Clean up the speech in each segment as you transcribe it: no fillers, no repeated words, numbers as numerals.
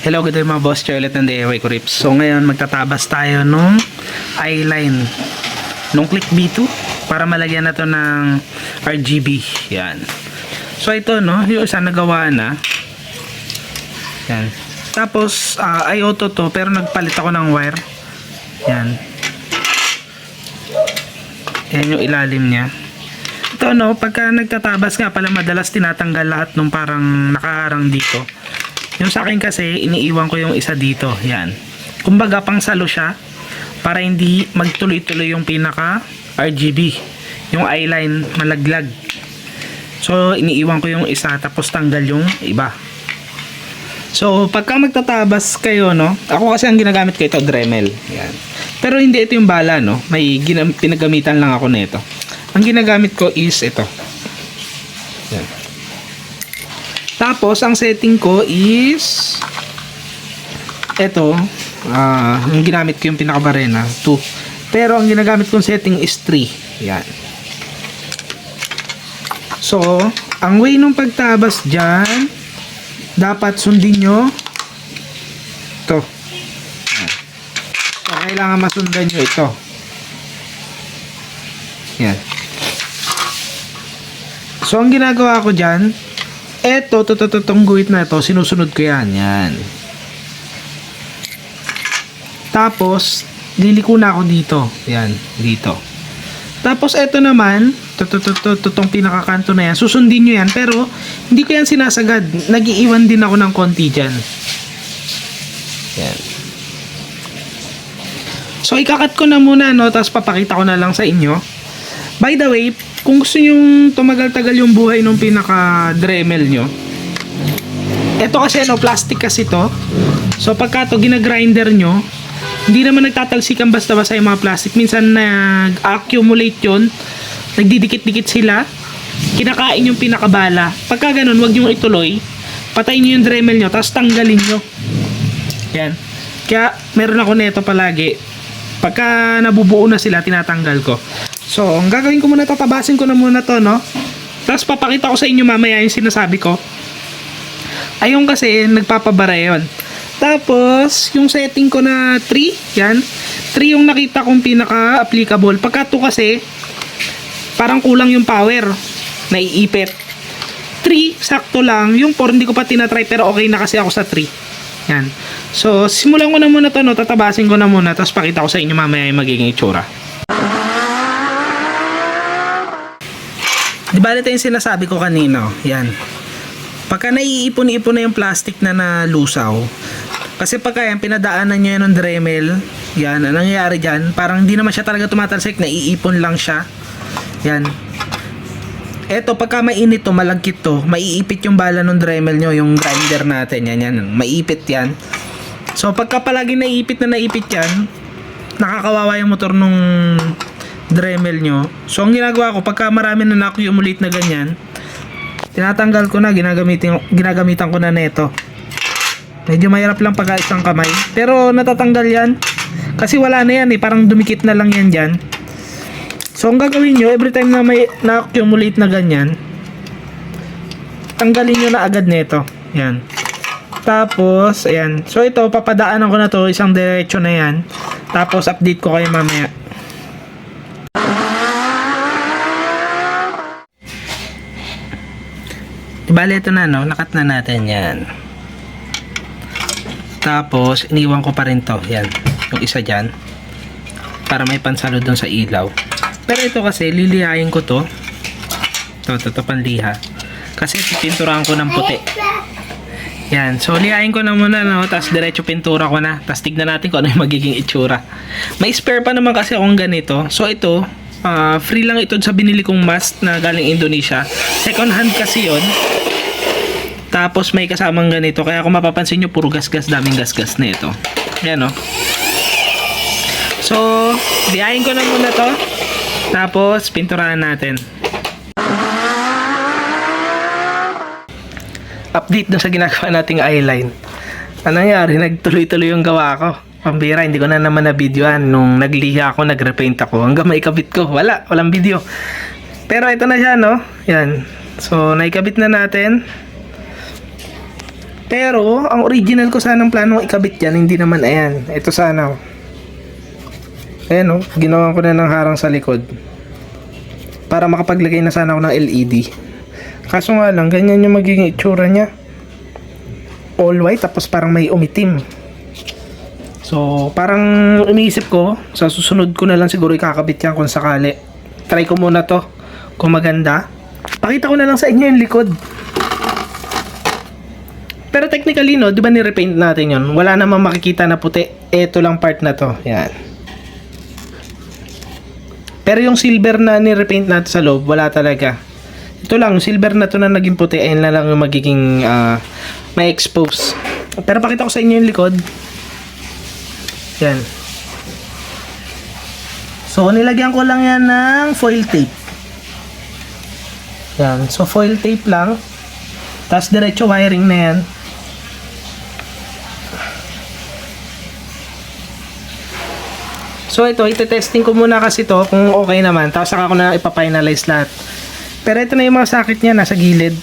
Hello, good day mga boss. Charlotte ng DIY Rips. So ngayon magtatabas tayo nung eyeline nung Click B2 para malagyan na to ng RGB. Yan. So ito no, yung isa nagawa na. Yan. Tapos ay auto to pero nagpalit ako ng wire. Yan. Yan yung ilalim niya. Ito no, pagka nagtatabas nga pala madalas tinatanggal lahat nung parang nakaharang dito. Yung sa akin kasi, iniiwan ko yung isa dito. Yan. Kumbaga, pang salo siya para hindi magtuloy-tuloy yung pinaka RGB. Yung eyeline malaglag. So, iniiwan ko yung isa tapos tanggal yung iba. So, pagka magtatabas kayo, no? Ako kasi ang ginagamit ko ito, Dremel. Yan. Pero hindi ito yung bala, no? May pinagamitan lang ako nito. Ang ginagamit ko is ito. Yan. Tapos, ang setting ko is ito, yung ginamit ko yung pinakabarena, 2. Pero, ang ginagamit kong setting is 3. Yan. So, ang way nung pagtabas dyan, dapat sundin nyo ito. Yan. So, kailangan masundan nyo ito. Yan. So, ang ginagawa ko dyan, itong guhit na ito, sinusunod ko yan. Yan. Tapos, liliko na ako dito. Yan, dito. Tapos, ito naman, itong pinakakanto na yan, susundin nyo yan, pero, hindi ko yan sinasagad. Nag-iiwan din ako ng konti dyan. Yan. So, ikakat ko na muna, no, tapos papakita ko na lang sa inyo. By the way, kung gusto nyo tumagal-tagal yung buhay ng pinaka-Dremel nyo, eto kasi no, plastic kasi to. So pagka to ginagrinder nyo, hindi naman nagtatalsikan basta-basta yung mga plastic. Minsan nag-accumulate yun, nagdidikit-dikit sila, kinakain yung pinakabala. Pagka ganun, wag nyo ituloy, patayin nyo yung Dremel nyo, tapos tanggalin nyo. Yan. Kaya meron ako neto palagi. Pagka nabubuo na sila, tinatanggal ko. So, ang gagawin ko muna, tatabasin ko na muna to, no? Tapos papakita ko sa inyo mamaya yung sinasabi ko. Ayun kasi, nagpapabara yun. Tapos, yung setting ko na 3, yan. 3 yung nakita kong pinaka-applicable. Pagka 2 kasi, parang kulang yung power. Naiipit. 3, sakto lang. Yung 4, hindi ko pa tinatry, pero okay na kasi ako sa 3. Yan. So, simulan ko na muna to, no? Tatabasin ko na muna. Tapos pakita ko sa inyo mamaya yung magiging itsura. Di ba ito yung sinasabi ko kanina? Yan. Pagka naiipon-ipon na yung plastic na nalusaw, kasi pagka yan, pinadaanan nyo yan ng Dremel, yan, anong nangyayari dyan? Parang hindi naman siya talaga tumatalsik, naiipon lang siya. Yan. Eto, pagka mainit to, malagkit to, maiipit yung bala ng Dremel nyo, yung grinder natin, yan, yan. Maiipit yan. So, pagka palagi naipit yan, nakakawawa yung motor nung Dremel nyo. So, ang ginagawa ko, pagka marami na na-accumulate na ganyan, tinatanggal ko na, ginagamitan ko na neto. Medyo mahirap lang pagka isang kamay. Pero, natatanggal yan. Kasi wala na yan parang dumikit na lang yan dyan. So, ang gagawin nyo, every time na may na-accumulate na ganyan, tanggalin nyo na agad neto. Yan. Tapos, ayan. So, ito, papadaanan ko na to, isang diretso na yan. Tapos, update ko kayo mamaya. Bale, ito na, no? Nakat na natin yan. Tapos, iniwan ko pa rin to. Yan. Yung isa dyan. Para may pansalo dun sa ilaw. Pero ito kasi, lilihain ko to. Ito panliha. Kasi pipinturahan ko ng puti. Yan. So, lihain ko na muna, no? Tapos, diretso pintura ko na. Tapos, tignan natin kung ano yung magiging itsura. May spare pa naman kasi akong ganito. So, ito, free lang ito sa binili kong mask na galing Indonesia. Second hand kasi yon. Tapos may kasamang ganito. Kaya kung mapapansin nyo, puro gas-gas, daming gas-gas na ito. Yan o. So, biyahin ko na muna to. Tapos, pinturahan natin. Update dun sa ginagawa nating eyeline. Ano nangyari? Nagtuloy-tuloy yung gawa ko. Pambira, hindi ko na naman na-videoan. Nung nagliha ako, nag-repaint ako. Hanggang maikabit ko. Walang video. Pero ito na siya, no? Yan. So, naikabit na natin. Pero, ang original ko sanang plano ikabit yan, hindi naman, ayan. Ito sana. Ayan, oh, ginawa ko na ng harang sa likod. Para makapaglagay na sana ako ng LED. Kaso nga lang, ganyan yung magiging itsura niya. All white, tapos parang may umitim. So, parang iniisip ko, sa susunod ko na lang siguro ikakabit yan kung sakali. Try ko muna to, kung maganda. Pakita ko na lang sa inyo yung likod. Pero technically, no, di ba ni-repaint natin yun? Wala namang makikita na puti. Ito lang part na to. Yan. Pero yung silver na ni-repaint natin sa loob, wala talaga. Ito lang, silver na to na naging puti. Ayun na lang yung magiging may expose. Pero pakita ko sa inyo yung likod. Yan. So, nilagyan ko lang yan ng foil tape. Yan. So, foil tape lang. Tapos, diretso wiring na yan. So, ito, ite-testing ko muna kasi to kung okay naman. Tapos, saka ko na ipa-finalize lahat. Pero ito na yung mga sakit niya, nasa gilid.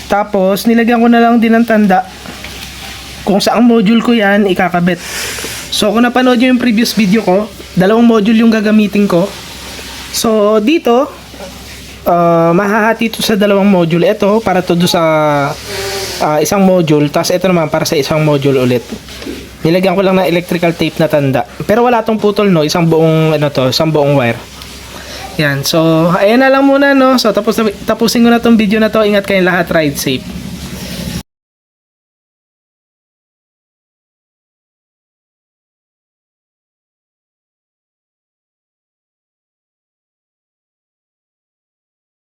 Tapos, nilagyan ko na lang din ng tanda kung saang module ko yan ikakabit. So, kung napanood nyo yung previous video ko, 2 module yung gagamitin ko. So, dito, mahahati ito sa 2 module. Ito, para to do sa isang module. Tapos, ito naman, para sa isang module ulit. Nilagyan ko lang ng electrical tape na tanda. Pero wala tong putol, no? Isang buong, isang buong wire. Yan. So, ayan na lang muna, no? So, tapusin ko na tong video na to. Ingat kayong lahat. Ride safe.